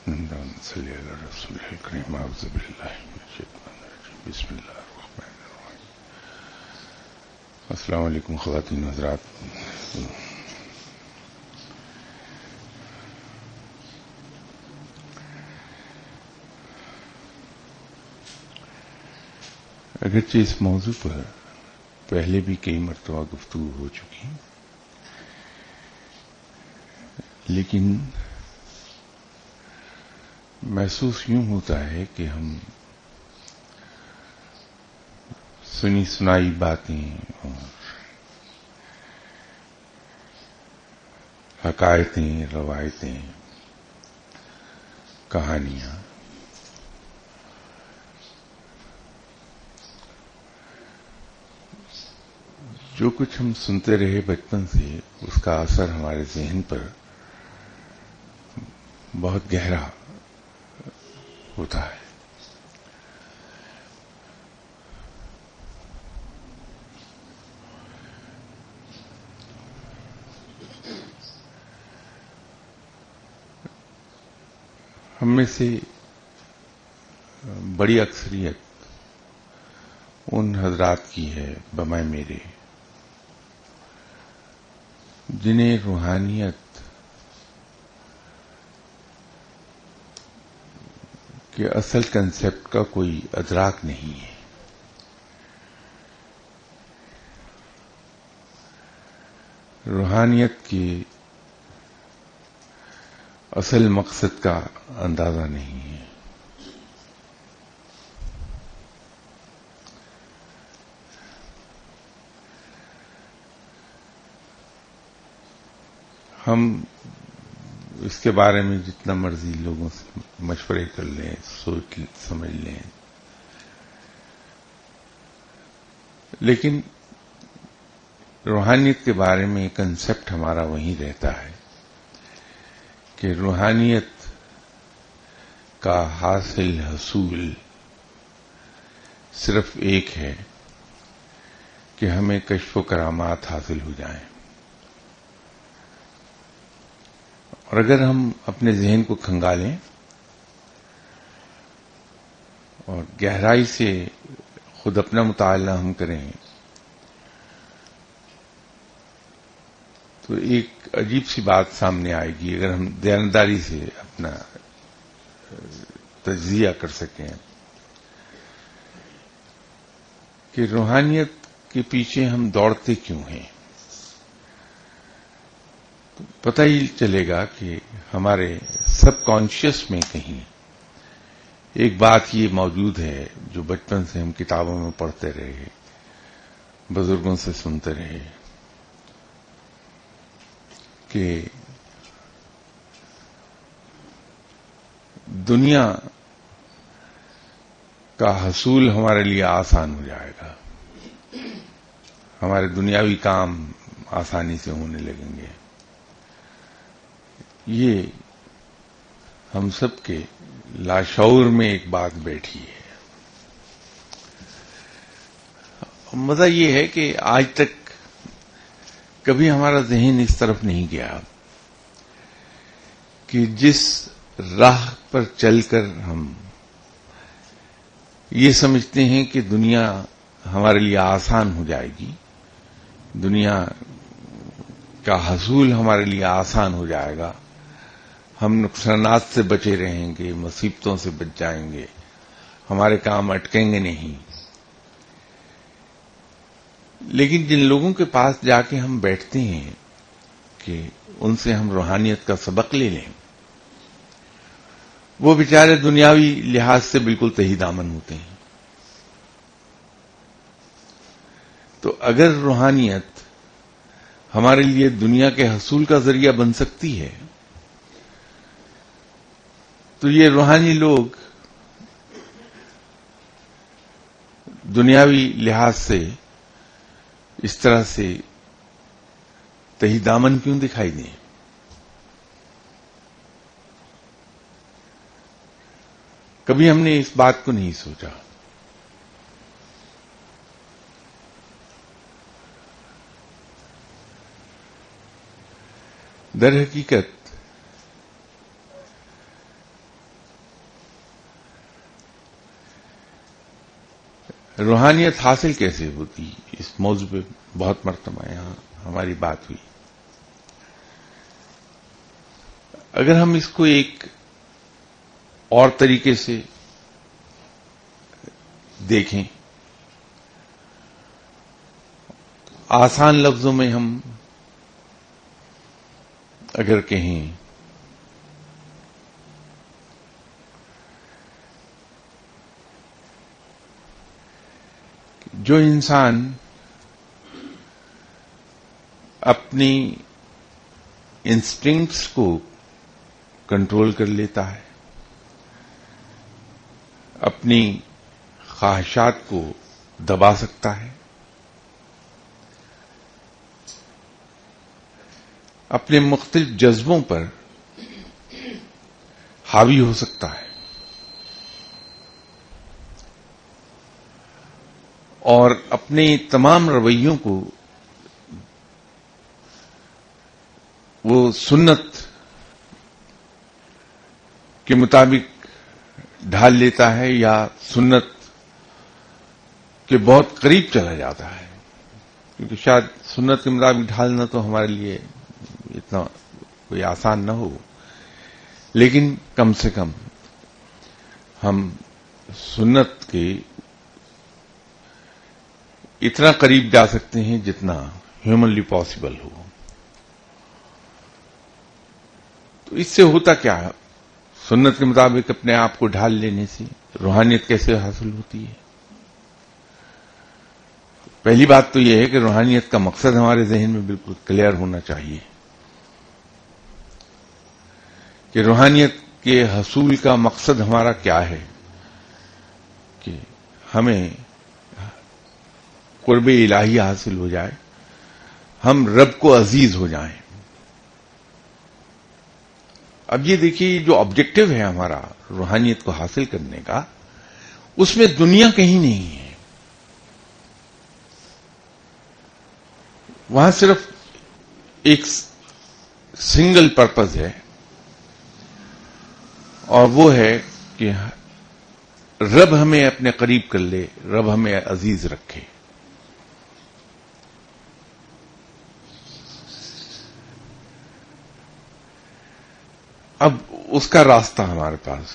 صلی اللہ رسول الکریم اعوذ باللہ من الشیطان الرجیم بسم اللہ الرحمن الرحیم. السلام علیکم خواتین و حضرات. اگرچہ اس موضوع پر پہلے بھی کئی مرتبہ گفتگو ہو چکی، لیکن محسوس یوں ہوتا ہے کہ ہم سنی سنائی باتیں اور حکایتیں، روایتیں، کہانیاں جو کچھ ہم سنتے رہے بچپن سے، اس کا اثر ہمارے ذہن پر بہت گہرا ہوتا ہے. ہم میں سے بڑی اکثریت ان حضرات کی ہے بمائے میرے جنہیں روحانیت کے اصل کنسپٹ کا کوئی ادراک نہیں ہے. روحانیت کے اصل مقصد کا اندازہ نہیں ہے. ہم اس کے بارے میں جتنا مرضی لوگوں سے مشورے کر لیں، سوچ سمجھ لیں، لیکن روحانیت کے بارے میں کنسپٹ ہمارا وہیں رہتا ہے کہ روحانیت کا حاصل حصول صرف ایک ہے کہ ہمیں کشف و کرامات حاصل ہو جائیں. اور اگر ہم اپنے ذہن کو کھنگالیں اور گہرائی سے خود اپنا مطالعہ ہم کریں تو ایک عجیب سی بات سامنے آئے گی. اگر ہم دیانتداری سے اپنا تجزیہ کر سکیں کہ روحانیت کے پیچھے ہم دوڑتے کیوں ہیں، تو پتہ ہی چلے گا کہ ہمارے سب کانشیس میں کہیں ایک بات یہ موجود ہے جو بچپن سے ہم کتابوں میں پڑھتے رہے، بزرگوں سے سنتے رہے، کہ دنیا کا حصول ہمارے لیے آسان ہو جائے گا، ہمارے دنیاوی کام آسانی سے ہونے لگیں گے. یہ ہم سب کے لاشعور میں ایک بات بیٹھی ہے. مزہ یہ ہے کہ آج تک کبھی ہمارا ذہن اس طرف نہیں گیا کہ جس راہ پر چل کر ہم یہ سمجھتے ہیں کہ دنیا ہمارے لیے آسان ہو جائے گی، دنیا کا حصول ہمارے لیے آسان ہو جائے گا، ہم نقصانات سے بچے رہیں گے، مصیبتوں سے بچ جائیں گے، ہمارے کام اٹکیں گے نہیں. لیکن جن لوگوں کے پاس جا کے ہم بیٹھتے ہیں کہ ان سے ہم روحانیت کا سبق لے لیں، وہ بیچارے دنیاوی لحاظ سے بالکل تہی دامن ہوتے ہیں. تو اگر روحانیت ہمارے لیے دنیا کے حصول کا ذریعہ بن سکتی ہے تو یہ روحانی لوگ دنیاوی لحاظ سے اس طرح سے تہی دامن کیوں دکھائی دیں؟ کبھی ہم نے اس بات کو نہیں سوچا. در حقیقت روحانیت حاصل کیسے ہوتی، اس موضوع پہ بہت مرتبہ یہاں ہماری بات ہوئی. اگر ہم اس کو ایک اور طریقے سے دیکھیں، آسان لفظوں میں ہم اگر کہیں جو انسان اپنی انسٹنکٹس کو کنٹرول کر لیتا ہے، اپنی خواہشات کو دبا سکتا ہے، اپنے مختلف جذبوں پر حاوی ہو سکتا ہے، اور اپنے تمام رویوں کو وہ سنت کے مطابق ڈھال لیتا ہے یا سنت کے بہت قریب چلا جاتا ہے. کیونکہ شاید سنت کے مطابق ڈھالنا تو ہمارے لیے اتنا کوئی آسان نہ ہو، لیکن کم سے کم ہم سنت کے اتنا قریب جا سکتے ہیں جتنا ہیومنلی پاسبل ہو. تو اس سے ہوتا کیا ہے؟ سنت کے مطابق اپنے آپ کو ڈھال لینے سے روحانیت کیسے حاصل ہوتی ہے؟ پہلی بات تو یہ ہے کہ روحانیت کا مقصد ہمارے ذہن میں بالکل کلیئر ہونا چاہیے کہ روحانیت کے حصول کا مقصد ہمارا کیا ہے، کہ ہمیں قرب الہی حاصل ہو جائے، ہم رب کو عزیز ہو جائیں. اب یہ دیکھیے، جو آبجیکٹو ہے ہمارا روحانیت کو حاصل کرنے کا، اس میں دنیا کہیں نہیں ہے. وہاں صرف ایک سنگل پرپز ہے، اور وہ ہے کہ رب ہمیں اپنے قریب کر لے، رب ہمیں عزیز رکھے. اب اس کا راستہ ہمارے پاس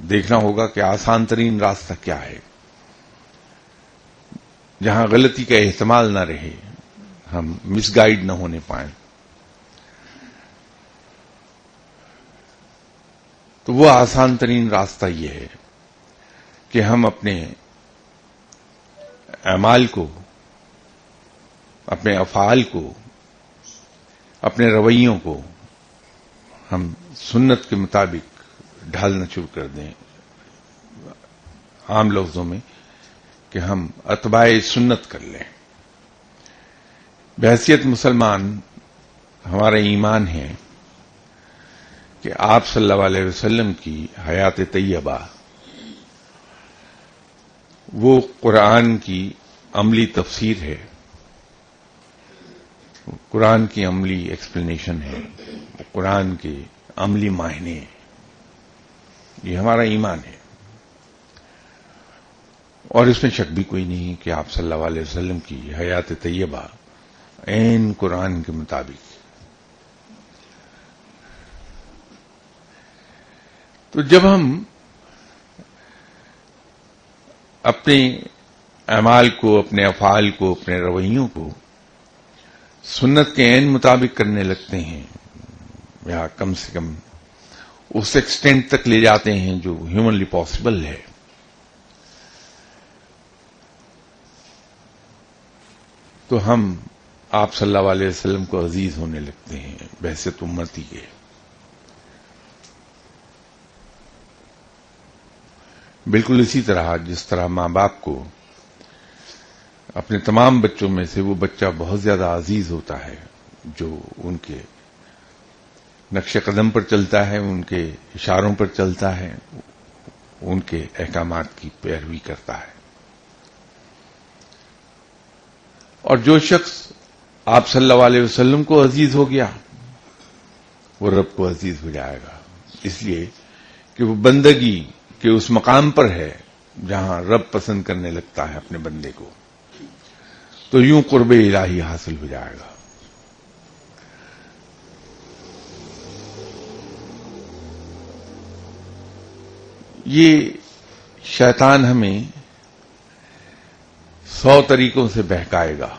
دیکھنا ہوگا کہ آسان ترین راستہ کیا ہے، جہاں غلطی کا احتمال نہ رہے، ہم مس گائیڈ نہ ہونے پائیں. تو وہ آسان ترین راستہ یہ ہے کہ ہم اپنے اعمال کو، اپنے افعال کو، اپنے رویوں کو ہم سنت کے مطابق ڈھالنا شروع کر دیں. عام لفظوں میں کہ ہم اتباع سنت کر لیں. بحیثیت مسلمان ہمارا ایمان ہے کہ آپ صلی اللہ علیہ وسلم کی حیات طیبہ وہ قرآن کی عملی تفسیر ہے، قرآن کی عملی ایکسپلینیشن ہے، قرآن کے عملی معنی ہیں. یہ ہمارا ایمان ہے، اور اس میں شک بھی کوئی نہیں کہ آپ صلی اللہ علیہ وسلم کی حیات طیبہ عین قرآن کے مطابق. تو جب ہم اپنے اعمال کو، اپنے افعال کو، اپنے رویوں کو سنت کے عین مطابق کرنے لگتے ہیں، یا کم سے کم اس ایکسٹینٹ تک لے جاتے ہیں جو ہیومنلی پاسبل ہے، تو ہم آپ صلی اللہ علیہ وسلم کو عزیز ہونے لگتے ہیں بحیثیت امتی کے. بالکل اسی طرح جس طرح ماں باپ کو اپنے تمام بچوں میں سے وہ بچہ بہت زیادہ عزیز ہوتا ہے جو ان کے نقش قدم پر چلتا ہے، ان کے اشاروں پر چلتا ہے، ان کے احکامات کی پیروی کرتا ہے. اور جو شخص آپ صلی اللہ علیہ وسلم کو عزیز ہو گیا، وہ رب کو عزیز ہو جائے گا، اس لیے کہ وہ بندگی کے اس مقام پر ہے جہاں رب پسند کرنے لگتا ہے اپنے بندے کو، تو یوں قرب الہی حاصل ہو جائے گا۔ یہ شیطان ہمیں 100 طریقوں سے بہکائے گا،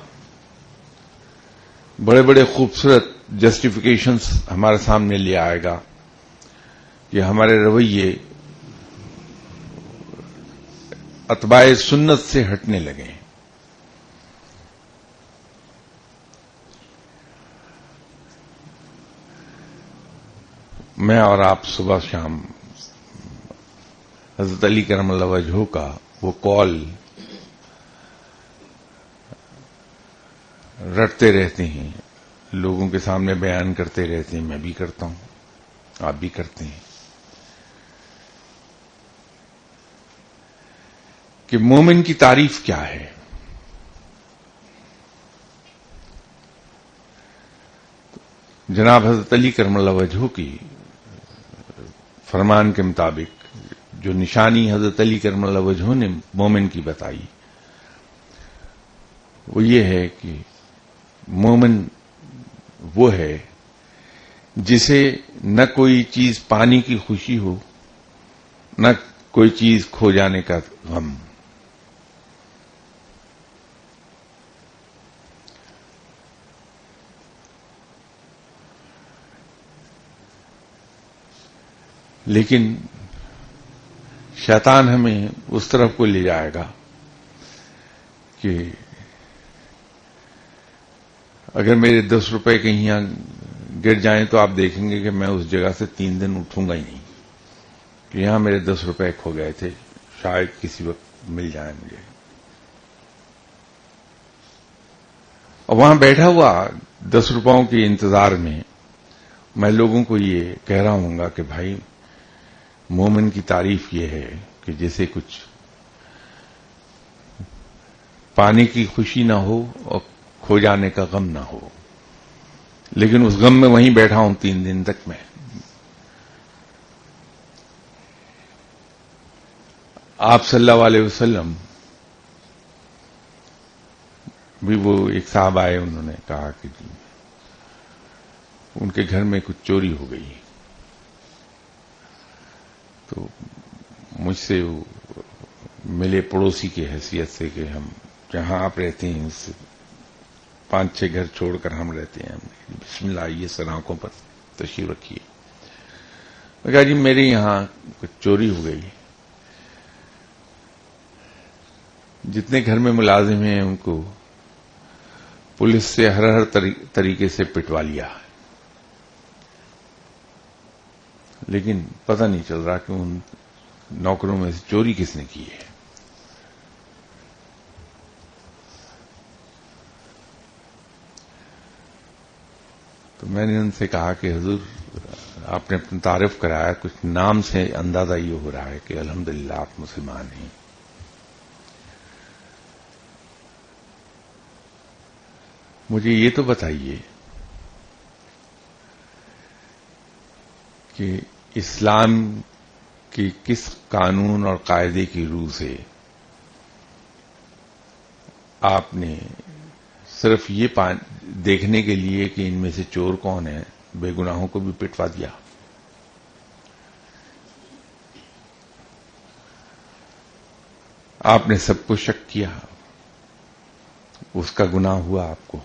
بڑے بڑے خوبصورت جسٹیفیکیشنز ہمارے سامنے لے آئے گا کہ ہمارے رویے اتباع سنت سے ہٹنے لگے۔ میں اور آپ صبح شام حضرت علی کرم اللہ وجہہ کا وہ قول رٹتے رہتے ہیں، لوگوں کے سامنے بیان کرتے رہتے ہیں، میں بھی کرتا ہوں، آپ بھی کرتے ہیں، کہ مومن کی تعریف کیا ہے۔ جناب حضرت علی کرم اللہ وجہہ کی فرمان کے مطابق جو نشانی حضرت علی کرم اللہ وجہہ نے مومن کی بتائی، وہ یہ ہے کہ مومن وہ ہے جسے نہ کوئی چیز پانے کی خوشی ہو، نہ کوئی چیز کھو جانے کا غم۔ لیکن شیطان ہمیں اس طرف کو لے جائے گا کہ اگر میرے 10 روپے کہیں یہاں گر جائیں تو آپ دیکھیں گے کہ میں اس جگہ سے 3 دن اٹھوں گا ہی نہیں، کہ یہاں میرے 10 روپے کھو گئے تھے، شاید کسی وقت مل جائیں مجھے۔ اور وہاں بیٹھا ہوا 10 روپوں کے انتظار میں لوگوں کو یہ کہہ رہا ہوں گا کہ بھائی مومن کی تعریف یہ ہے کہ جیسے کچھ پانے کی خوشی نہ ہو اور کھو جانے کا غم نہ ہو، لیکن اس غم میں وہیں بیٹھا ہوں 3 دن تک میں۔ آپ صلی اللہ علیہ وسلم بھی، وہ ایک صاحب آئے، انہوں نے کہا کہ ان کے گھر میں کچھ چوری ہو گئی، تو مجھ سے وہ ملے پڑوسی کی حیثیت سے کہ ہم جہاں آپ رہتے ہیں اس سے 5-6 گھر چھوڑ کر ہم رہتے ہیں، بسم اللہ آئیے، سراخوں پر تشریف رکھیے۔ میں کہا جی میرے یہاں کچھ چوری ہو گئی، جتنے گھر میں ملازم ہیں ان کو پولیس سے ہر طریقے سے پٹوا لیا، لیکن پتہ نہیں چل رہا کہ ان نوکروں میں سے چوری کس نے کی ہے۔ تو میں نے ان سے کہا کہ حضور آپ نے اپنا تعارف کرایا، کچھ نام سے اندازہ یہ ہو رہا ہے کہ الحمدللہ آپ مسلمان ہیں۔ مجھے یہ تو بتائیے کہ اسلام کی کس قانون اور قاعدے کی روح سے آپ نے صرف یہ دیکھنے کے لیے کہ ان میں سے چور کون ہے، بے گناہوں کو بھی پٹوا دیا؟ آپ نے سب کو شک کیا، اس کا گناہ ہوا آپ کو۔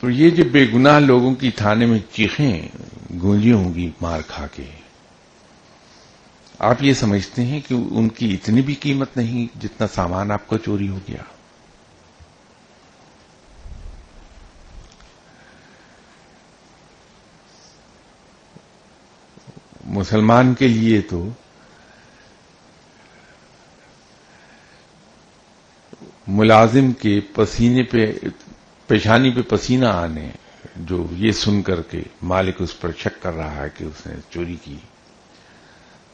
تو یہ جو بے گناہ لوگوں کی تھانے میں چیخیں گونجی ہوں گی مار کھا کے، آپ یہ سمجھتے ہیں کہ ان کی اتنی بھی قیمت نہیں جتنا سامان آپ کا چوری ہو گیا؟ مسلمان کے لیے تو ملازم کے پسینے پہ، پیشانی پہ پسینہ آنے، جو یہ سن کر کے مالک اس پر شک کر رہا ہے کہ اس نے چوری کی،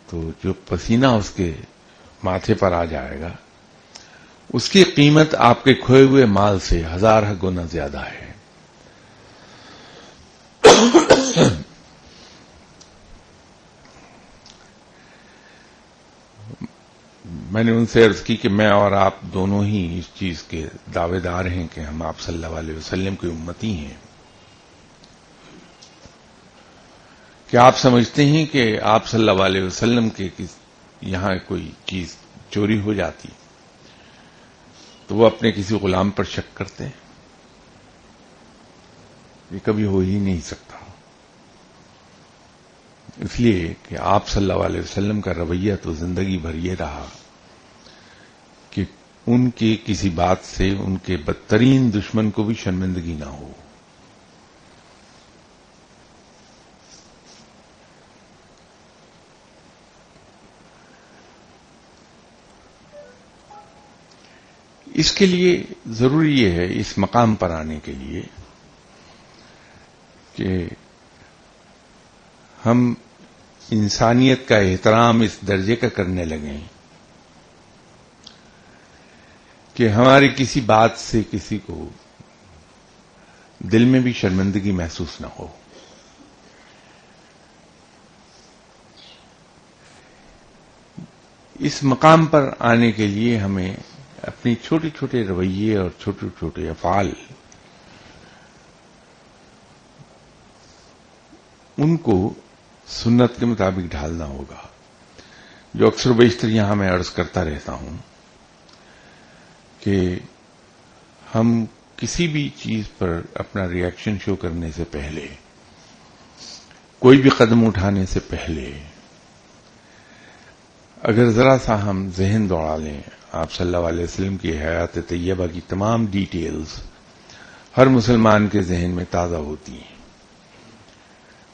تو جو پسینہ اس کے ماتھے پر آ جائے گا، اس کی قیمت آپ کے کھوئے ہوئے مال سے 1000 گنا زیادہ ہے۔ میں نے ان سے عرض کی کہ میں اور آپ دونوں ہی اس چیز کے دعوے دار ہیں کہ ہم آپ صلی اللہ علیہ وسلم کی امتی ہیں. کیا آپ سمجھتے ہیں کہ آپ صلی اللہ علیہ وسلم کے یہاں کوئی چیز چوری ہو جاتی تو وہ اپنے کسی غلام پر شک کرتے ہیں؟ یہ کبھی ہو ہی نہیں سکتا. اس لیے کہ آپ صلی اللہ علیہ وسلم کا رویہ تو زندگی بھر یہ رہا کہ ان کی کسی بات سے ان کے بدترین دشمن کو بھی شرمندگی نہ ہو. اس کے لیے ضروری یہ ہے، اس مقام پر آنے کے لیے، کہ ہم انسانیت کا احترام اس درجے کا کرنے لگیں کہ ہماری کسی بات سے کسی کو دل میں بھی شرمندگی محسوس نہ ہو. اس مقام پر آنے کے لیے ہمیں اپنی چھوٹے چھوٹے رویے اور چھوٹے چھوٹے افعال ان کو سنت کے مطابق ڈھالنا ہوگا. جو اکثر و بیشتر یہاں میں عرض کرتا رہتا ہوں کہ ہم کسی بھی چیز پر اپنا ری ایکشن شو کرنے سے پہلے، کوئی بھی قدم اٹھانے سے پہلے، اگر ذرا سا ہم ذہن دوڑا لیں، آپ صلی اللہ علیہ وسلم کی حیات طیبہ کی تمام ڈیٹیلز ہر مسلمان کے ذہن میں تازہ ہوتی ہیں.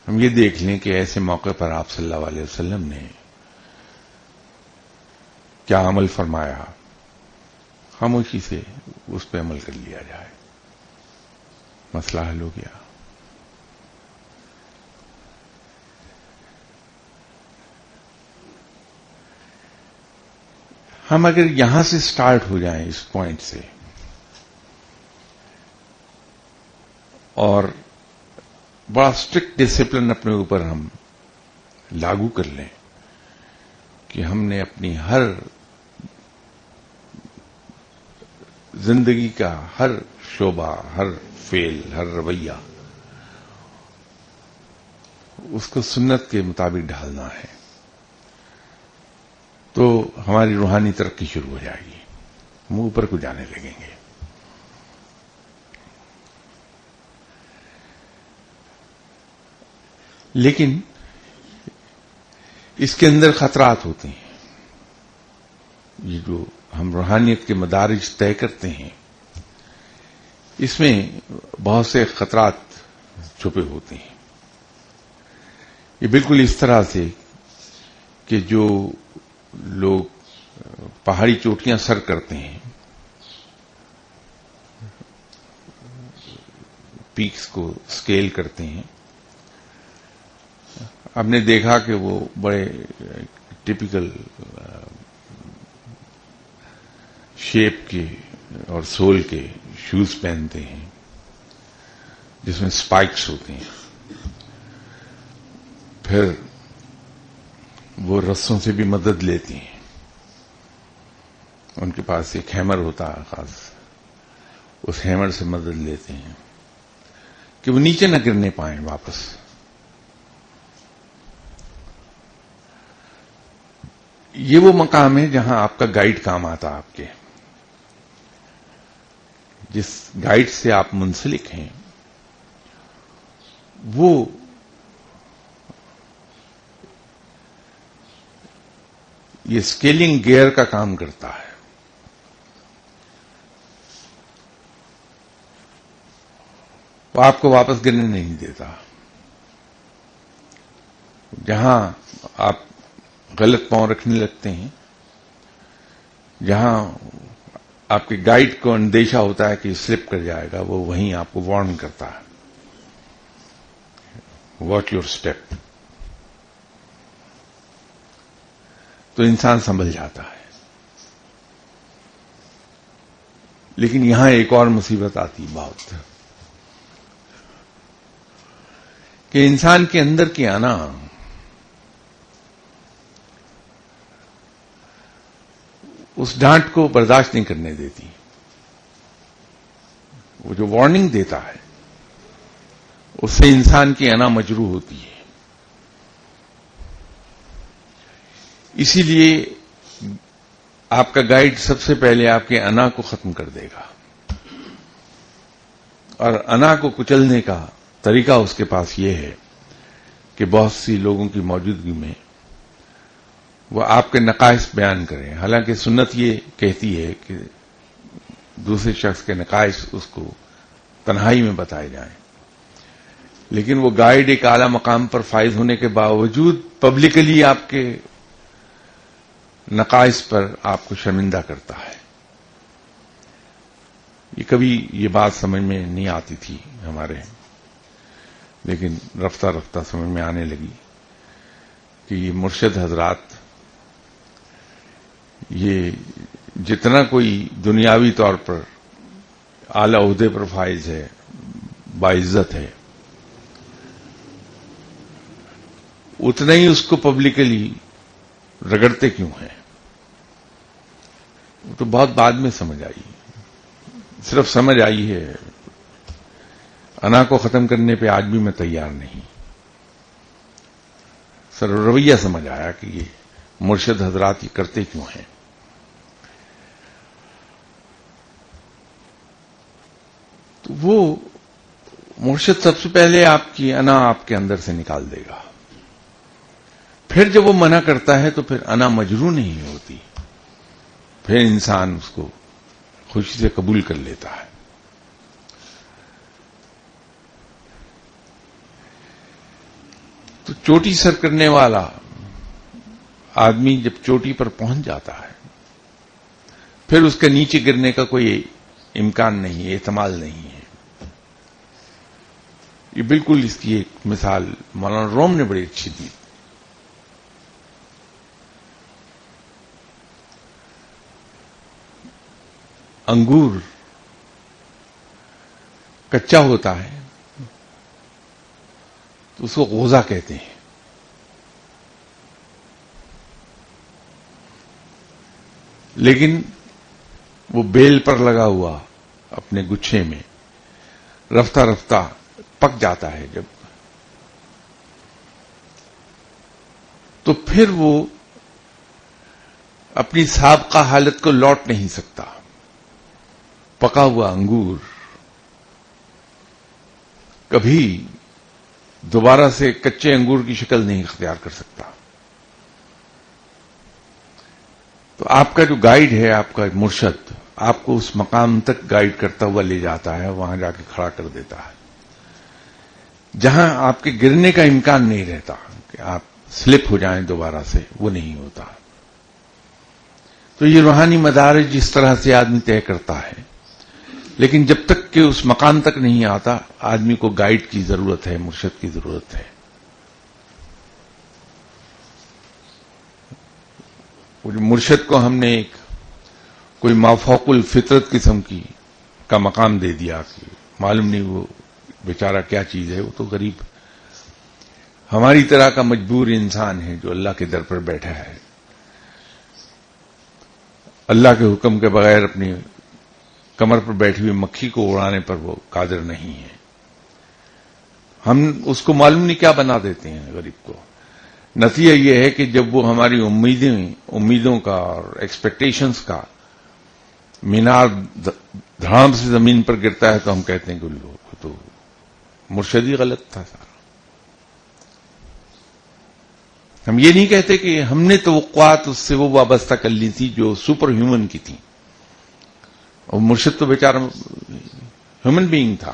ہم یہ دیکھ لیں کہ ایسے موقع پر آپ صلی اللہ علیہ وسلم نے کیا عمل فرمایا، خاموشی سے اس پہ عمل کر لیا جائے، مسئلہ حل ہو گیا. ہم اگر یہاں سے سٹارٹ ہو جائیں، اس پوائنٹ سے، اور بڑا اسٹرکٹ ڈسپلن اپنے اوپر ہم لاگو کر لیں کہ ہم نے اپنی ہر زندگی کا ہر شعبہ، ہر فعل، ہر رویہ اس کو سنت کے مطابق ڈھالنا ہے، تو ہماری روحانی ترقی شروع ہو جائے گی، ہم اوپر کو جانے لگیں گے. لیکن اس کے اندر خطرات ہوتے ہیں. یہ جو ہم روحانیت کے مدارج طے کرتے ہیں، اس میں بہت سے خطرات چھپے ہوتے ہیں. یہ بالکل اس طرح سے کہ جو لوگ پہاڑی چوٹیاں سر کرتے ہیں، پیکس کو اسکیل کرتے ہیں، ہم نے دیکھا کہ وہ بڑے ٹپیکل شیپ کے اور سول کے شوز پہنتے ہیں جس میں اسپائکس ہوتے ہیں. پھر وہ رسوں سے بھی مدد لیتے ہیں، ان کے پاس ایک ہیمر ہوتا ہے خاص، اس ہیمر سے مدد لیتے ہیں کہ وہ نیچے نہ گرنے پائیں واپس. یہ وہ مقام ہے جہاں آپ کا گائیڈ کام آتا، آپ کے جس گائیڈ سے آپ منسلک ہیں وہ یہ اسکیلنگ گیئر کا کام کرتا ہے. وہ آپ کو واپس گرنے نہیں دیتا. جہاں آپ غلط پاؤں رکھنے لگتے ہیں، جہاں آپ کے گائیڈ کو اندیشہ ہوتا ہے کہ سلپ کر جائے گا، وہ وہیں آپ کو وارن کرتا ہے، واچ یور اسٹیپ. تو انسان سنبھل جاتا ہے. لیکن یہاں ایک اور مصیبت آتی بہت، کہ انسان کے اندر کی انا اس ڈانٹ کو برداشت نہیں کرنے دیتی. وہ جو وارننگ دیتا ہے اس سے انسان کی انا مجروح ہوتی ہے. اسی لیے آپ کا گائیڈ سب سے پہلے آپ کے انا کو ختم کر دے گا، اور انا کو کچلنے کا طریقہ اس کے پاس یہ ہے کہ بہت سی لوگوں کی موجودگی میں وہ آپ کے نقائص بیان کریں. حالانکہ سنت یہ کہتی ہے کہ دوسرے شخص کے نقائص اس کو تنہائی میں بتائے جائیں، لیکن وہ گائیڈ ایک اعلی مقام پر فائز ہونے کے باوجود پبلکلی آپ کے نقائص پر آپ کو شرمندہ کرتا ہے. یہ کبھی یہ بات سمجھ میں نہیں آتی تھی ہمارے، لیکن رفتہ رفتہ سمجھ میں آنے لگی کہ یہ مرشد حضرات یہ جتنا کوئی دنیاوی طور پر اعلی عہدے پر فائز ہے، باعزت ہے، اتنا ہی اس کو پبلکلی رگڑتے کیوں ہیں؟ وہ تو بہت بعد میں سمجھ آئی. صرف سمجھ آئی ہے، انا کو ختم کرنے پہ آج بھی میں تیار نہیں. سر رویہ سمجھ آیا کہ یہ مرشد حضرات یہ کرتے کیوں ہیں. تو وہ مرشد سب سے پہلے آپ کی انا آپ کے اندر سے نکال دے گا. پھر جب وہ منع کرتا ہے تو پھر انا مجروح نہیں ہوتی، پھر انسان اس کو خوشی سے قبول کر لیتا ہے. تو چوٹی سر کرنے والا آدمی جب چوٹی پر پہنچ جاتا ہے پھر اس کے نیچے گرنے کا کوئی امکان نہیں ہے، احتمال نہیں ہے. یہ بالکل اس کی ایک مثال مولانا روم نے بڑی اچھی دی. انگور کچا ہوتا ہے تو اس کو غوزہ کہتے ہیں. لیکن وہ بیل پر لگا ہوا اپنے گچھے میں رفتہ رفتہ پک جاتا ہے جب، تو پھر وہ اپنی سابقہ حالت کو لوٹ نہیں سکتا. پکا ہوا انگور کبھی دوبارہ سے کچے انگور کی شکل نہیں اختیار کر سکتا. تو آپ کا جو گائیڈ ہے، آپ کا مرشد، آپ کو اس مقام تک گائیڈ کرتا ہوا لے جاتا ہے، وہاں جا کے کھڑا کر دیتا ہے جہاں آپ کے گرنے کا امکان نہیں رہتا کہ آپ سلپ ہو جائیں دوبارہ سے، وہ نہیں ہوتا. تو یہ روحانی مدارج جس طرح سے آدمی طے کرتا ہے، لیکن جب تک کہ اس مقام تک نہیں آتا آدمی کو گائیڈ کی ضرورت ہے، مرشد کی ضرورت ہے. مرشد کو ہم نے ایک کوئی مافوق الفطرت قسم کا مقام دے دیا کہ معلوم نہیں وہ بیچارہ کیا چیز ہے. وہ تو غریب ہماری طرح کا مجبور انسان ہے جو اللہ کے در پر بیٹھا ہے، اللہ کے حکم کے بغیر اپنی کمر پر بیٹھی ہوئی مکھی کو اڑانے پر وہ قادر نہیں ہے. ہم اس کو معلوم نہیں کیا بنا دیتے ہیں غریب کو. نتیجہ یہ ہے کہ جب وہ ہماری امیدوں کا اور ایکسپیکٹیشنز کا مینار دھڑام سے زمین پر گرتا ہے تو ہم کہتے ہیں کہ تو مرشد ہی غلط تھا سارا. ہم یہ نہیں کہتے کہ ہم نے توقعات اس سے وہ وابستہ کر لی تھی جو سپر ہیومن کی تھی، اور مرشد تو بیچارہ ہیومن بینگ تھا،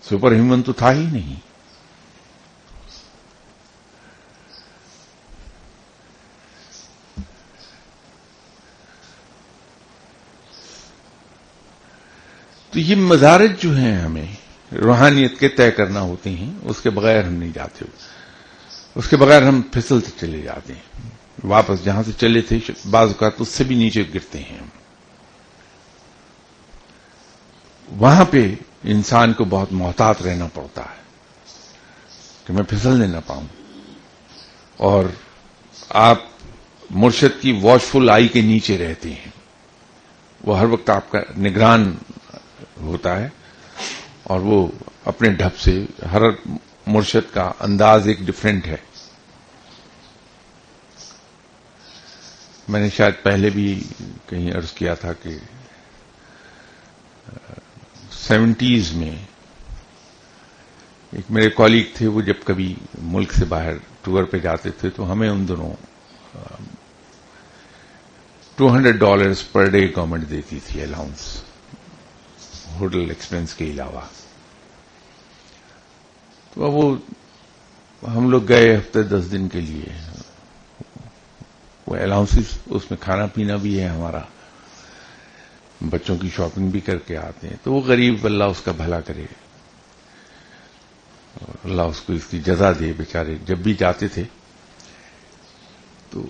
سپر ہیومن تو تھا ہی نہیں. تو یہ مدارج جو ہیں ہمیں روحانیت کے طے کرنا ہوتے ہیں، اس کے بغیر ہم نہیں جاتے، اس کے بغیر ہم پھسلتے چلے جاتے ہیں، واپس جہاں سے چلے تھے بعض اوقات اس سے بھی نیچے گرتے ہیں. وہاں پہ انسان کو بہت محتاط رہنا پڑتا ہے کہ میں پھسلنے نہ پاؤں. اور آپ مرشد کی واچ فل آئی کے نیچے رہتے ہیں. وہ ہر وقت آپ کا نگران ہوتا ہے، اور وہ اپنے ڈھب سے ہر مرشد کا انداز ایک ڈفرینٹ ہے. میں نے شاید پہلے بھی کہیں عرض کیا تھا کہ 70s میں ایک میرے کولیگ تھے، وہ جب کبھی ملک سے باہر ٹور پہ جاتے تھے تو ہمیں ان دنوں $200 پر ڈے گورنمنٹ دیتی تھی الاؤنس، ہوٹل ایکسپینس کے علاوہ. تو اب وہ ہم لوگ گئے ہفتے 10 دن کے لیے، وہ الاؤنس، اس میں کھانا پینا بھی ہے ہمارا، بچوں کی شاپنگ بھی کر کے آتے ہیں. تو وہ غریب، اللہ اس کا بھلا کرے، اللہ اس کو اس کی جزا دے، بیچارے جب بھی جاتے تھے تو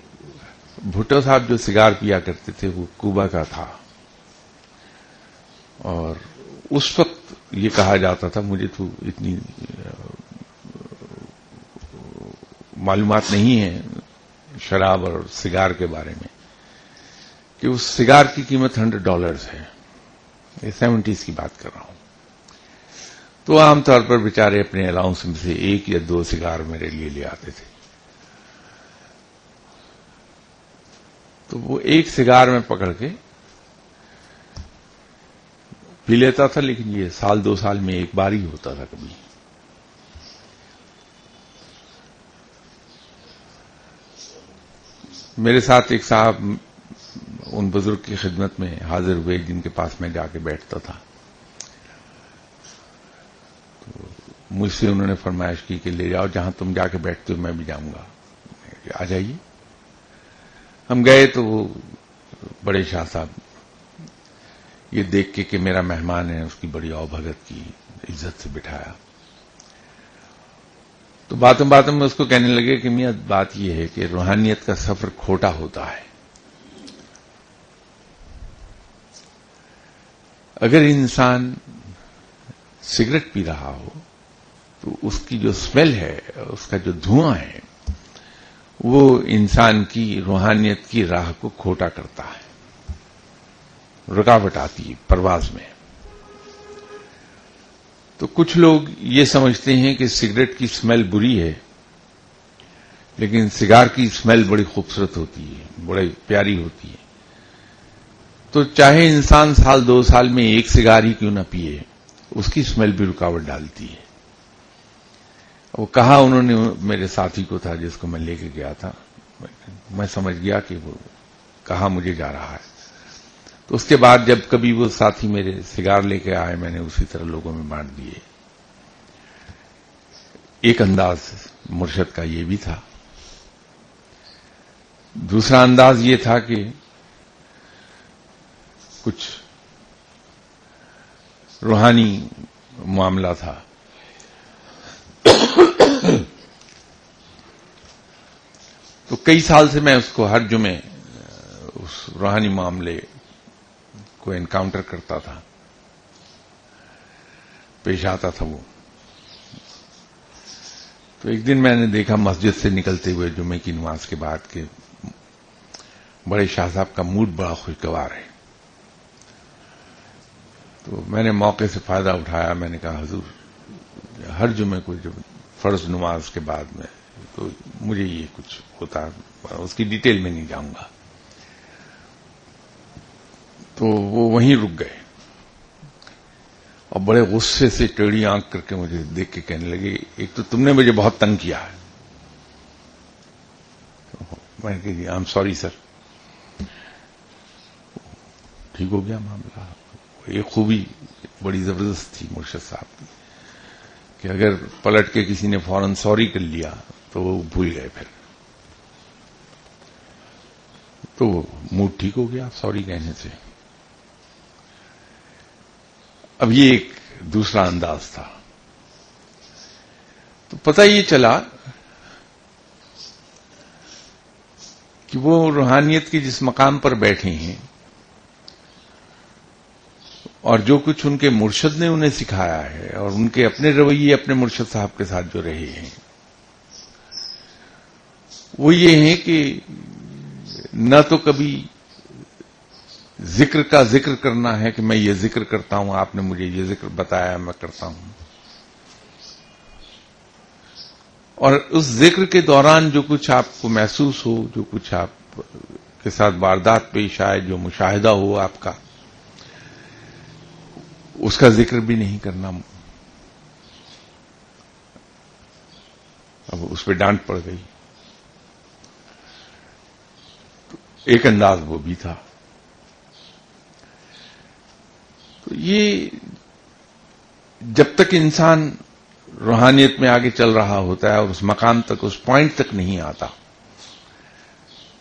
بھٹو صاحب جو سگار پیا کرتے تھے وہ کوبا کا تھا، اور اس وقت یہ کہا جاتا تھا، مجھے تو اتنی معلومات نہیں ہے شراب اور سگار کے بارے میں، کہ اس سگار کی قیمت $100 ہے. یہ 70s کی بات کر رہا ہوں. تو عام طور پر بیچارے اپنے الاؤنس میں سے 1 یا 2 سگار میرے لیے لے آتے تھے. تو وہ 1 سگار میں پکڑ کے پی لیتا تھا، لیکن یہ 1-2 سال میں ایک بار ہی ہوتا تھا. کبھی میرے ساتھ ایک صاحب ان بزرگ کی خدمت میں حاضر ہوئے جن کے پاس میں جا کے بیٹھتا تھا. تو مجھ سے انہوں نے فرمائش کی کہ لے جاؤ، جہاں تم جا کے بیٹھتے ہو میں بھی جاؤں گا. آ جائیے. ہم گئے تو وہ بڑے شاہ صاحب یہ دیکھ کے کہ میرا مہمان ہے، اس کی بڑی اوبھگت کی، عزت سے بٹھایا. تو باتوں باتوں میں اس کو کہنے لگے کہ میاں بات یہ ہے کہ روحانیت کا سفر کھوٹا ہوتا ہے. اگر انسان سگریٹ پی رہا ہو تو اس کی جو اسمیل ہے، اس کا جو دھواں ہے، وہ انسان کی روحانیت کی راہ کو کھوٹا کرتا ہے، رکاوٹ آتی ہے پرواز میں. تو کچھ لوگ یہ سمجھتے ہیں کہ سگریٹ کی اسمیل بری ہے، لیکن سگار کی اسمیل بڑی خوبصورت ہوتی ہے، بڑی پیاری ہوتی ہے. تو چاہے انسان 1-2 سال میں 1 سگار ہی کیوں نہ پیے، اس کی اسمیل بھی رکاوٹ ڈالتی ہے. وہ کہا انہوں نے میرے ساتھی کو تھا جس کو میں لے کے گیا تھا، میں سمجھ گیا کہ وہ کہاں مجھے جا رہا ہے. تو اس کے بعد جب کبھی وہ ساتھی میرے سگار لے کے آئے، میں نے اسی طرح لوگوں میں بانٹ دیے. ایک انداز مرشد کا یہ بھی تھا. دوسرا انداز یہ تھا کہ کچھ روحانی معاملہ تھا. تو کئی سال سے میں اس کو ہر جمعے اس روحانی معاملے کو انکاؤنٹر کرتا تھا، پیش آتا تھا وہ. تو ایک دن میں نے دیکھا مسجد سے نکلتے ہوئے جمعے کی نماز کے بعد کہ بڑے شاہ صاحب کا موڈ بڑا خوشگوار ہے. تو میں نے موقع سے فائدہ اٹھایا، میں نے کہا حضور ہر جمعے کو جب فرض نماز کے بعد میں تو مجھے یہ کچھ ہوتا ہے، اس کی ڈیٹیل میں نہیں جاؤں گا. تو وہ وہیں رک گئے اور بڑے غصے سے ٹیڑھی آنکھ کر کے مجھے دیکھ کے کہنے لگے، ایک تو تم نے مجھے بہت تنگ کیا ہے. میں نے کہا آئی ایم سوری سر. ٹھیک ہو گیا معاملہ. ایک خوبی بڑی زبردست تھی مرشد صاحب کی کہ اگر پلٹ کے کسی نے فوراً سوری کر لیا تو وہ بھول گئے، پھر تو وہ موڈ ٹھیک ہو گیا سوری کہنے سے. اب یہ ایک دوسرا انداز تھا. تو پتہ یہ چلا کہ وہ روحانیت کے جس مقام پر بیٹھے ہیں اور جو کچھ ان کے مرشد نے انہیں سکھایا ہے اور ان کے اپنے رویے اپنے مرشد صاحب کے ساتھ جو رہے ہیں، وہ یہ ہیں کہ نہ تو کبھی ذکر کا ذکر کرنا ہے کہ میں یہ ذکر کرتا ہوں، آپ نے مجھے یہ ذکر بتایا، میں کرتا ہوں. اور اس ذکر کے دوران جو کچھ آپ کو محسوس ہو، جو کچھ آپ کے ساتھ واردات پیش آئے، جو مشاہدہ ہو آپ کا، اس کا ذکر بھی نہیں کرنا. اب اس پہ ڈانٹ پڑ گئی. ایک انداز وہ بھی تھا. تو یہ جب تک انسان روحانیت میں آگے چل رہا ہوتا ہے اور اس مقام تک، اس پوائنٹ تک نہیں آتا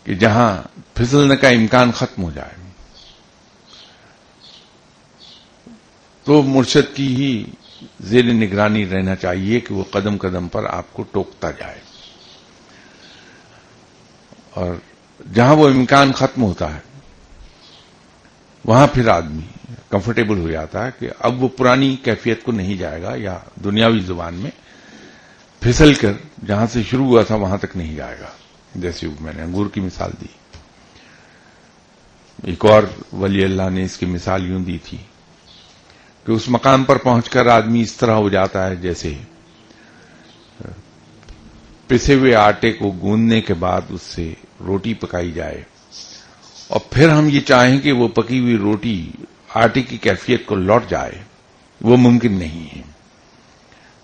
کہ جہاں پھسلنے کا امکان ختم ہو جائے، تو مرشد کی ہی زیر نگرانی رہنا چاہیے کہ وہ قدم قدم پر آپ کو ٹوکتا جائے. اور جہاں وہ امکان ختم ہوتا ہے وہاں پھر آدمی کمفرٹیبل ہو جاتا ہے کہ اب وہ پرانی کیفیت کو نہیں جائے گا، یا دنیاوی زبان میں پھسل کر جہاں سے شروع ہوا تھا وہاں تک نہیں جائے گا. جیسے میں نے انگور کی مثال دی، ایک اور ولی اللہ نے اس کی مثال یوں دی تھی کہ اس مقام پر پہنچ کر آدمی اس طرح ہو جاتا ہے جیسے پسے ہوئے آٹے کو گوندنے کے بعد اس سے روٹی پکائی جائے، اور پھر ہم یہ چاہیں کہ وہ پکی ہوئی روٹی آٹے کی کیفیت کو لوٹ جائے، وہ ممکن نہیں ہے.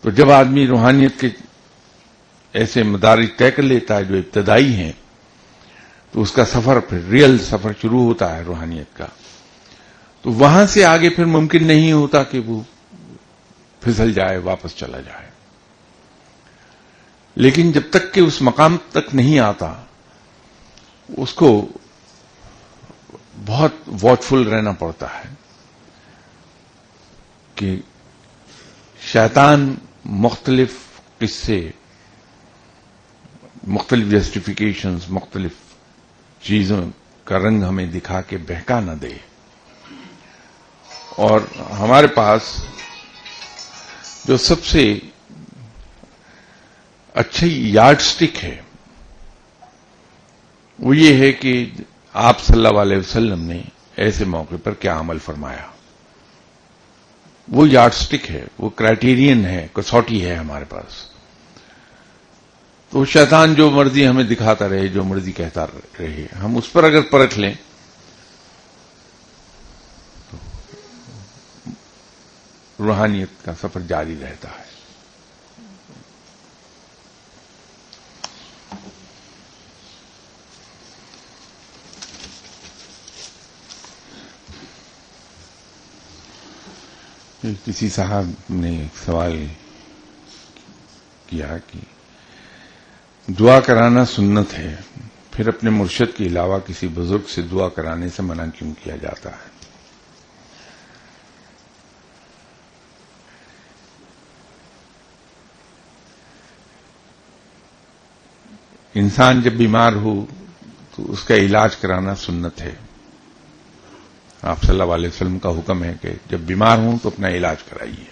تو جب آدمی روحانیت کے ایسے مدارج طے کر لیتا ہے جو ابتدائی ہیں، تو اس کا سفر پھر ریئل سفر شروع ہوتا ہے روحانیت کا. تو وہاں سے آگے پھر ممکن نہیں ہوتا کہ وہ پھسل جائے، واپس چلا جائے. لیکن جب تک کہ اس مقام تک نہیں آتا، اس کو بہت واچفل رہنا پڑتا ہے کہ شیطان مختلف قصے، مختلف جسٹیفیکیشنز، مختلف چیزوں کا رنگ ہمیں دکھا کے بہکا نہ دے. اور ہمارے پاس جو سب سے اچھی یارڈ سٹک ہے وہ یہ ہے کہ آپ صلی اللہ علیہ وسلم نے ایسے موقع پر کیا عمل فرمایا. وہ یارڈ سٹک ہے، وہ کرائٹیرین ہے، کسوٹی ہے ہمارے پاس. تو شیطان جو مرضی ہمیں دکھاتا رہے، جو مرضی کہتا رہے، ہم اس پر اگر پرکھ لیں تو روحانیت کا سفر جاری رہتا ہے. کسی صاحب نے ایک سوال کیا کہ دعا کرانا سنت ہے، پھر اپنے مرشد کے علاوہ کسی بزرگ سے دعا کرانے سے منع کیوں کیا جاتا ہے؟ انسان جب بیمار ہو تو اس کا علاج کرانا سنت ہے. آپ صلی اللہ علیہ وسلم کا حکم ہے کہ جب بیمار ہوں تو اپنا علاج کرائیے.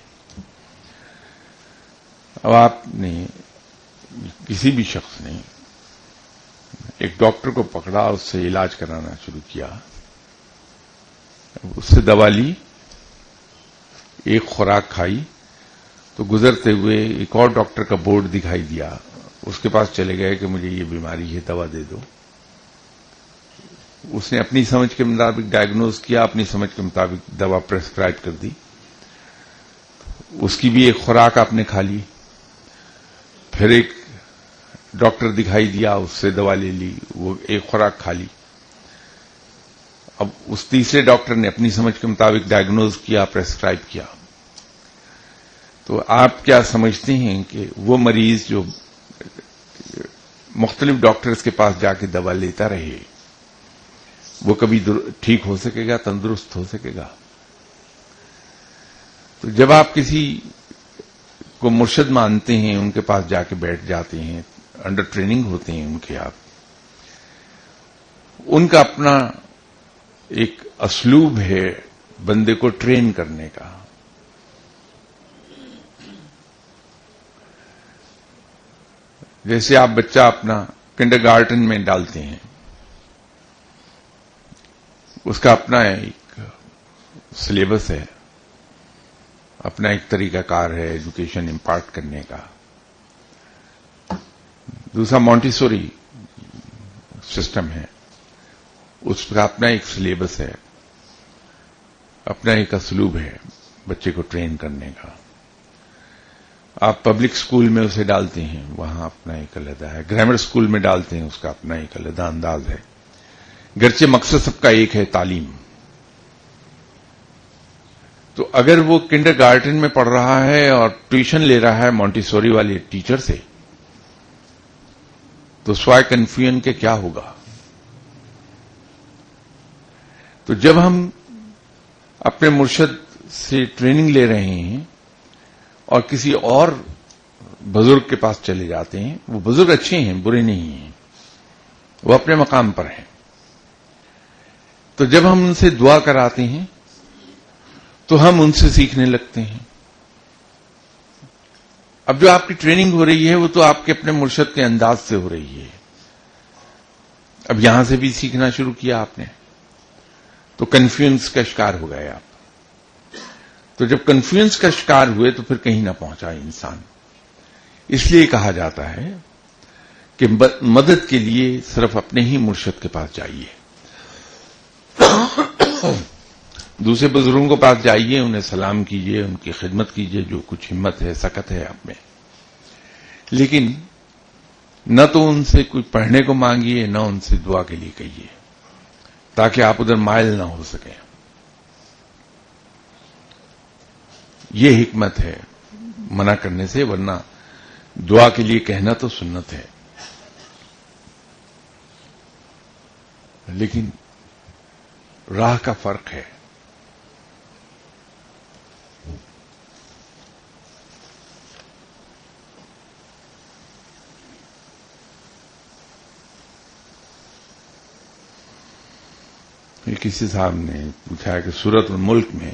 اب آپ نے، کسی بھی شخص نے ایک ڈاکٹر کو پکڑا، اس سے علاج کرانا شروع کیا، اس سے دوا لی، ایک خوراک کھائی، تو گزرتے ہوئے ایک اور ڈاکٹر کا بورڈ دکھائی دیا، اس کے پاس چلے گئے کہ مجھے یہ بیماری ہے، دوا دے دو. اس نے اپنی سمجھ کے مطابق ڈائگنوز کیا، اپنی سمجھ کے مطابق دوا پرسکرائب کر دی. اس کی بھی ایک خوراک آپ نے کھا لی. پھر ایک ڈاکٹر دکھائی دیا، اس سے دوا لے لی، وہ ایک خوراک کھا لی. اب اس تیسرے ڈاکٹر نے اپنی سمجھ کے مطابق ڈائگنوز کیا، پرسکرائب کیا. تو آپ کیا سمجھتے ہیں کہ وہ مریض جو مختلف ڈاکٹرز کے پاس جا کے دوا لیتا رہے، وہ کبھی ٹھیک ہو سکے گا، تندرست ہو سکے گا؟ تو جب آپ کسی کو مرشد مانتے ہیں، ان کے پاس جا کے بیٹھ جاتے ہیں، انڈر ٹریننگ ہوتے ہیں ان کے، آپ ان کا اپنا ایک اسلوب ہے بندے کو ٹرین کرنے کا. جیسے آپ بچہ اپنا کنڈر گارٹن میں ڈالتے ہیں، اس کا اپنا ایک سلیبس ہے، اپنا ایک طریقہ کار ہے ایجوکیشن امپارٹ کرنے کا. دوسرا مونٹیسوری سسٹم ہے، اس کا اپنا ایک سلیبس ہے، اپنا ایک اسلوب ہے بچے کو ٹرین کرنے کا. آپ پبلک اسکول میں اسے ڈالتے ہیں، وہاں اپنا ایک علیحدہ ہے. گرامر اسکول میں ڈالتے ہیں، اس کا اپنا ایک علیحدہ انداز ہے. گرچہ مقصد سب کا ایک ہے، تعلیم. تو اگر وہ کنڈر گارٹن میں پڑھ رہا ہے اور ٹیوشن لے رہا ہے مونٹیسوری والے ٹیچر سے، تو سوائے کنفیوژن کے کیا ہوگا؟ تو جب ہم اپنے مرشد سے ٹریننگ لے رہے ہیں اور کسی اور بزرگ کے پاس چلے جاتے ہیں، وہ بزرگ اچھے ہیں، برے نہیں ہیں، وہ اپنے مقام پر ہیں. تو جب ہم ان سے دعا کراتے ہیں تو ہم ان سے سیکھنے لگتے ہیں. اب جو آپ کی ٹریننگ ہو رہی ہے وہ تو آپ کے اپنے مرشد کے انداز سے ہو رہی ہے. اب یہاں سے بھی سیکھنا شروع کیا آپ نے، تو کنفیوژنس کا شکار ہو گئے آپ. تو جب کنفیوژنس کا شکار ہوئے تو پھر کہیں نہ پہنچا انسان. اس لیے کہا جاتا ہے کہ مدد کے لیے صرف اپنے ہی مرشد کے پاس جائیے. دوسرے بزرگوں کے پاس جائیے، انہیں سلام کیجیے، ان کی خدمت کیجیے جو کچھ ہمت ہے، سکت ہے آپ میں، لیکن نہ تو ان سے کوئی پڑھنے کو مانگیے، نہ ان سے دعا کے لیے کہیے، تاکہ آپ ادھر مائل نہ ہو سکیں. یہ حکمت ہے منع کرنے سے، ورنہ دعا کے لیے کہنا تو سنت ہے. لیکن راہ کا فرق ہے. کسی صاحب نے پوچھا ہے کہ سورۃ الملک میں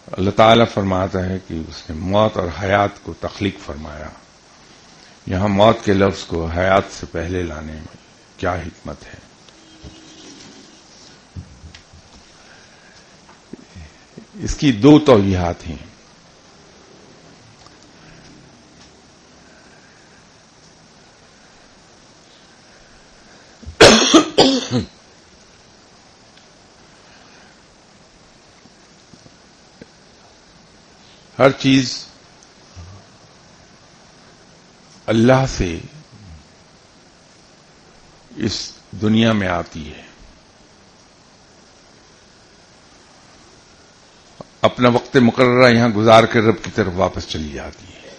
اللہ تعالیٰ فرماتا ہے کہ اس نے موت اور حیات کو تخلیق فرمایا. یہاں موت کے لفظ کو حیات سے پہلے لانے میں کیا حکمت ہے؟ اس کی دو توجیہات ہیں. ہر چیز اللہ سے اس دنیا میں آتی ہے، اپنا وقت مقررہ یہاں گزار کر رب کی طرف واپس چلی جاتی ہے.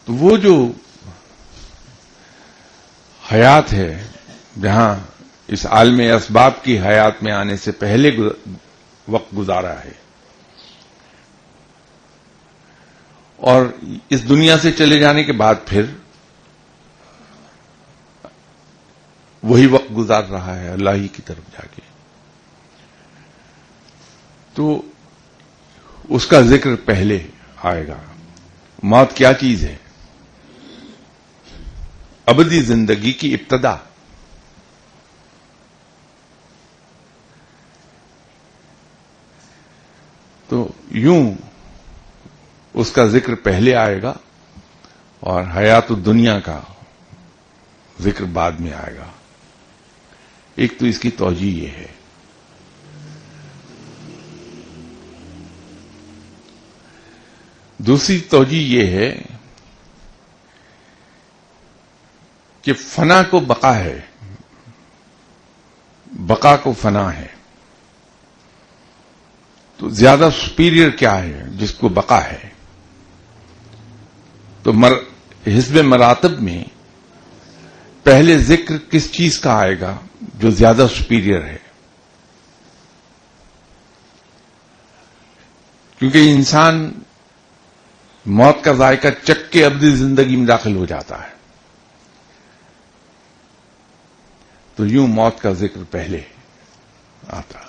تو وہ جو حیات ہے، جہاں اس عالم اسباب کی حیات میں آنے سے پہلے وقت گزارا ہے، اور اس دنیا سے چلے جانے کے بعد پھر وہی وقت گزار رہا ہے اللہ ہی کی طرف جا کے، تو اس کا ذکر پہلے آئے گا. موت کیا چیز ہے؟ ابدی زندگی کی ابتدا. تو یوں اس کا ذکر پہلے آئے گا اور حیات الدنیا کا ذکر بعد میں آئے گا. ایک تو اس کی توجیہ یہ ہے. دوسری توجیہ یہ ہے کہ فنا کو بقا ہے، بقا کو فنا ہے. تو زیادہ سپیریئر کیا ہے جس کو بقا ہے؟ تو حزب مراتب میں پہلے ذکر کس چیز کا آئے گا جو زیادہ سپیریئر ہے؟ کیونکہ انسان موت کا ذائقہ چکھ کے ابدی زندگی میں داخل ہو جاتا ہے. تو یوں موت کا ذکر پہلے آتا.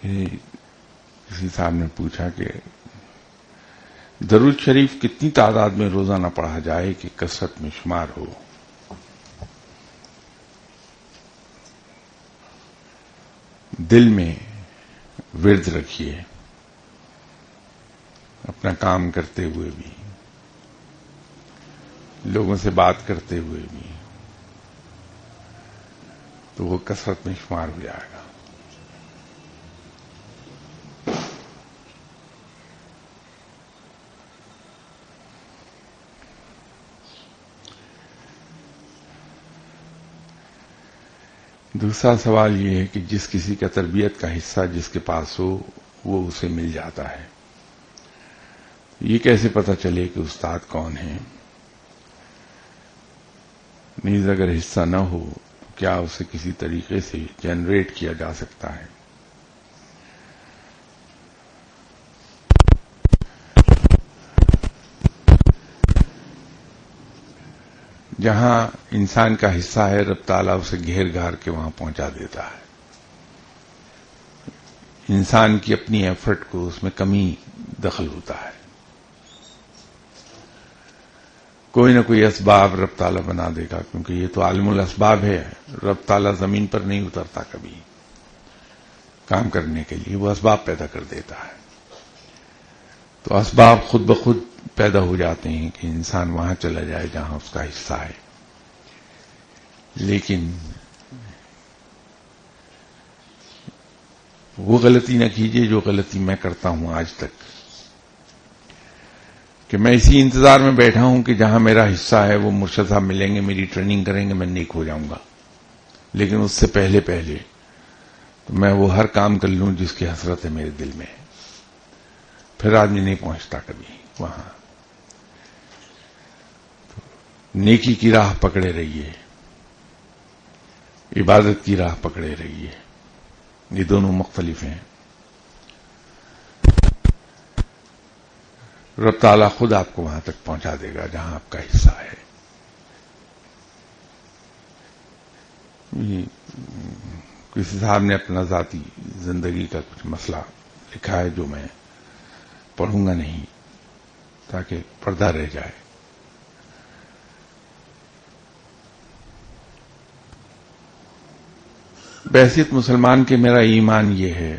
کسی صاحب نے پوچھا کہ درود شریف کتنی تعداد میں روزانہ پڑھا جائے کہ کثرت میں شمار ہو؟ دل میں ورد رکھیے، اپنا کام کرتے ہوئے بھی، لوگوں سے بات کرتے ہوئے بھی، تو وہ کثرت میں شمار ہو جائے گا۔ دوسرا سوال یہ ہے کہ جس کسی کا تربیت کا حصہ جس کے پاس ہو وہ اسے مل جاتا ہے، یہ کیسے پتہ چلے کہ استاد کون ہے؟ نیز اگر حصہ نہ ہو تو کیا اسے کسی طریقے سے جنریٹ کیا جا سکتا ہے؟ جہاں انسان کا حصہ ہے رب تعالیٰ اسے گھیر گھار کے وہاں پہنچا دیتا ہے۔ انسان کی اپنی ایفرٹ کو اس میں کمی دخل ہوتا ہے، کوئی نہ کوئی اسباب رب تعالیٰ بنا دے گا، کیونکہ یہ تو عالم الاسباب ہے۔ رب تعالیٰ زمین پر نہیں اترتا کبھی کام کرنے کے لیے، وہ اسباب پیدا کر دیتا ہے، تو اسباب خود بخود پیدا ہو جاتے ہیں کہ انسان وہاں چلا جائے جہاں اس کا حصہ ہے۔ لیکن وہ غلطی نہ کیجیے جو غلطی میں کرتا ہوں آج تک، کہ میں اسی انتظار میں بیٹھا ہوں کہ جہاں میرا حصہ ہے وہ مرشد صاحب ملیں گے، میری ٹریننگ کریں گے، میں نیک ہو جاؤں گا۔ لیکن اس سے پہلے تو میں وہ ہر کام کر لوں جس کی حسرت ہے میرے دل میں، پھر آدمی نہیں پہنچتا کبھی وہاں۔ نیکی کی راہ پکڑے رہیے، عبادت کی راہ پکڑے رہیے، یہ دونوں مختلف ہیں۔ رب تعالیٰ خود آپ کو وہاں تک پہنچا دے گا جہاں آپ کا حصہ ہے۔ کسی صاحب نے اپنا ذاتی زندگی کا کچھ مسئلہ لکھا ہے جو میں پڑھوں گا نہیں تاکہ پردہ رہ جائے۔ بحیثیت مسلمان کے میرا ایمان یہ ہے،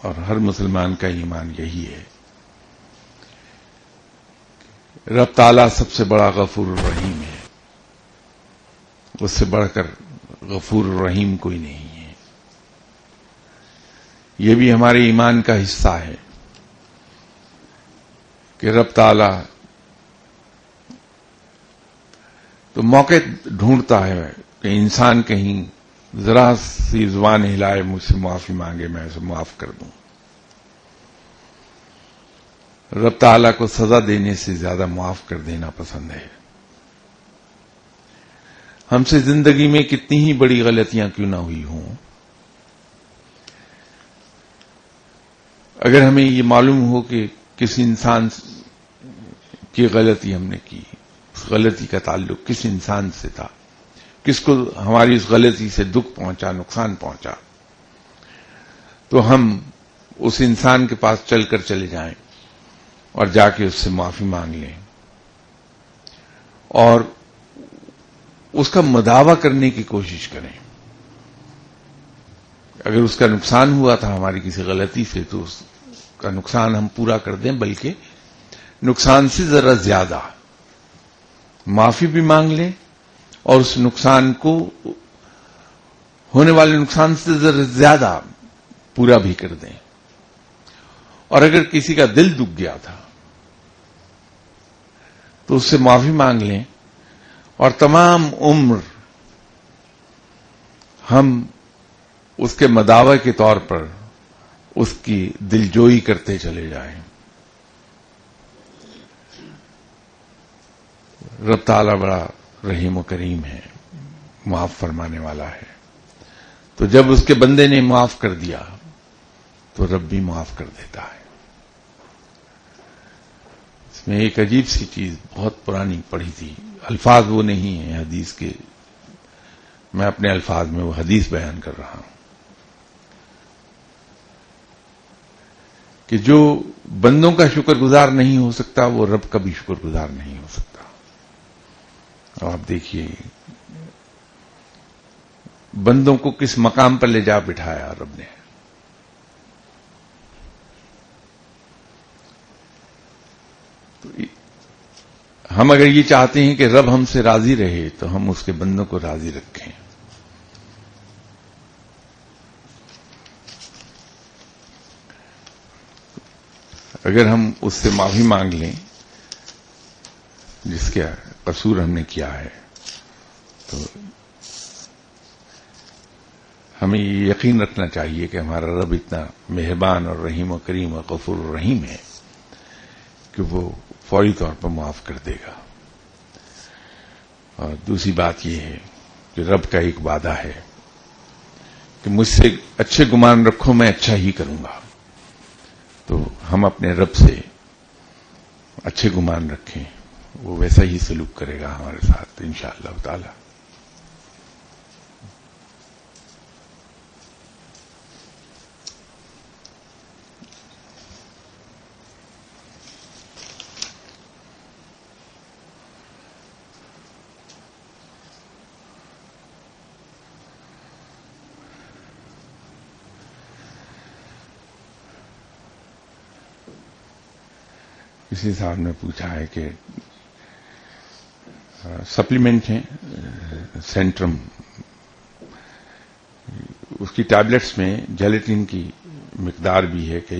اور ہر مسلمان کا ایمان یہی ہے، رب تعالیٰ سب سے بڑا غفور الرحیم ہے، اس سے بڑھ کر غفور الرحیم کوئی نہیں ہے۔ یہ بھی ہمارے ایمان کا حصہ ہے کہ رب تعالیٰ تو موقع ڈھونڈتا ہے کہ انسان کہیں ذرا سی زبان ہلائے، مجھ سے معافی مانگے، میں اسے معاف کر دوں۔ رب تعالیٰ کو سزا دینے سے زیادہ معاف کر دینا پسند ہے۔ ہم سے زندگی میں کتنی ہی بڑی غلطیاں کیوں نہ ہوئی ہوں، اگر ہمیں یہ معلوم ہو کہ کس انسان کی غلطی ہم نے کی، اس غلطی کا تعلق کس انسان سے تھا، کس کو ہماری اس غلطی سے دکھ پہنچا، نقصان پہنچا، تو ہم اس انسان کے پاس چل کر چلے جائیں اور جا کے اس سے معافی مانگ لیں، اور اس کا مداوع کرنے کی کوشش کریں۔ اگر اس کا نقصان ہوا تھا ہماری کسی غلطی سے تو اس کا نقصان ہم پورا کر دیں، بلکہ نقصان سے ذرا زیادہ معافی بھی مانگ لیں، اور اس نقصان کو ہونے والے نقصان سے ذرا زیادہ پورا بھی کر دیں۔ اور اگر کسی کا دل دکھ گیا تھا تو اس سے معافی مانگ لیں، اور تمام عمر ہم اس کے مداوع کے طور پر اس کی دلجوئی کرتے چلے جائیں۔ رب تعالیٰ بڑا رحیم و کریم ہے، معاف فرمانے والا ہے، تو جب اس کے بندے نے معاف کر دیا تو رب بھی معاف کر دیتا ہے۔ اس میں ایک عجیب سی چیز بہت پرانی پڑھی تھی، الفاظ وہ نہیں ہیں حدیث کے، میں اپنے الفاظ میں وہ حدیث بیان کر رہا ہوں۔ کہ جو بندوں کا شکر گزار نہیں ہو سکتا وہ رب کا بھی شکر گزار نہیں ہو سکتا. اور آپ دیکھیے بندوں کو کس مقام پر لے جا بٹھایا رب نے. تو ہم اگر یہ چاہتے ہیں کہ رب ہم سے راضی رہے تو ہم اس کے بندوں کو راضی رکھیں. اگر ہم اس سے معافی مانگ لیں جس کا قصور ہم نے کیا ہے تو ہمیں یہ یقین رکھنا چاہیے کہ ہمارا رب اتنا مہربان اور رحیم و کریم اور غفور و رحیم ہے کہ وہ فوری طور پر معاف کر دے گا. اور دوسری بات یہ ہے کہ رب کا ایک وعدہ ہے کہ مجھ سے اچھے گمان رکھو میں اچھا ہی کروں گا. تو ہم اپنے رب سے اچھے گمان رکھیں, وہ ویسا ہی سلوک کرے گا ہمارے ساتھ انشاءاللہ تعالی. کسی صاحب نے پوچھا ہے کہ سپلیمنٹ ہیں سینٹرم, اس کی ٹیبلٹس میں جیلیٹن کی مقدار بھی ہے کہ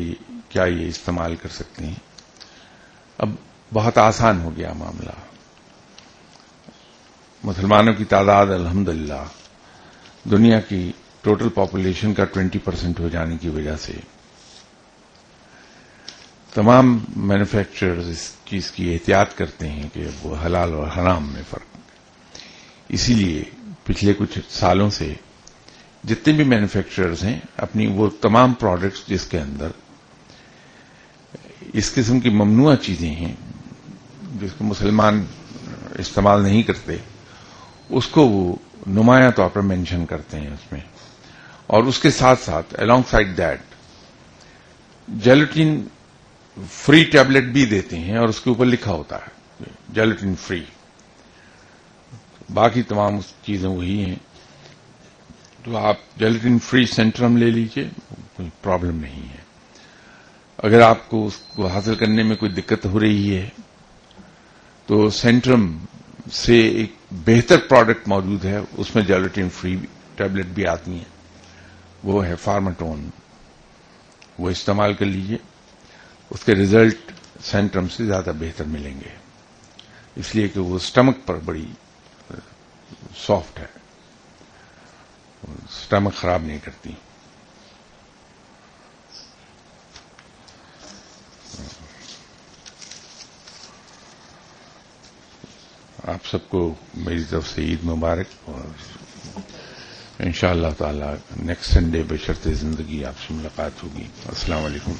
کیا یہ استعمال کر سکتے ہیں. اب بہت آسان ہو گیا معاملہ. مسلمانوں کی تعداد الحمدللہ دنیا کی ٹوٹل پاپولیشن کا 20% ہو جانے کی وجہ سے تمام مینوفیکچررز اس چیز کی احتیاط کرتے ہیں کہ وہ حلال اور حرام میں فرق. اسی لیے پچھلے کچھ سالوں سے جتنے بھی مینوفیکچررز ہیں اپنی وہ تمام پروڈکٹس جس کے اندر اس قسم کی ممنوع چیزیں ہیں جس کو مسلمان استعمال نہیں کرتے اس کو وہ نمایاں طور پر مینشن کرتے ہیں اس میں. اور اس کے ساتھ ساتھ along side that gelatine free tablet بھی دیتے ہیں اور اس کے اوپر لکھا ہوتا ہے جیلیٹن فری. باقی تمام چیزیں وہی ہیں. تو آپ جیلیٹن فری سینٹرم لے لیجئے, کوئی پرابلم نہیں ہے. اگر آپ کو اس کو حاصل کرنے میں کوئی دقت ہو رہی ہے تو سینٹرم سے ایک بہتر پروڈکٹ موجود ہے, اس میں جیلیٹن فری ٹیبلٹ بھی آتی ہیں, وہ ہے فارماٹون. وہ استعمال کر لیجئے, اس کے ریزلٹ سینٹرم سے زیادہ بہتر ملیں گے, اس لیے کہ وہ سٹمک پر بڑی سافٹ ہے, سٹمک خراب نہیں کرتی. آپ سب کو میری طرف سے عید مبارک, اور انشاءاللہ تعالی نیکسٹ سنڈے بشرط زندگی آپ سے ملاقات ہوگی. السلام علیکم.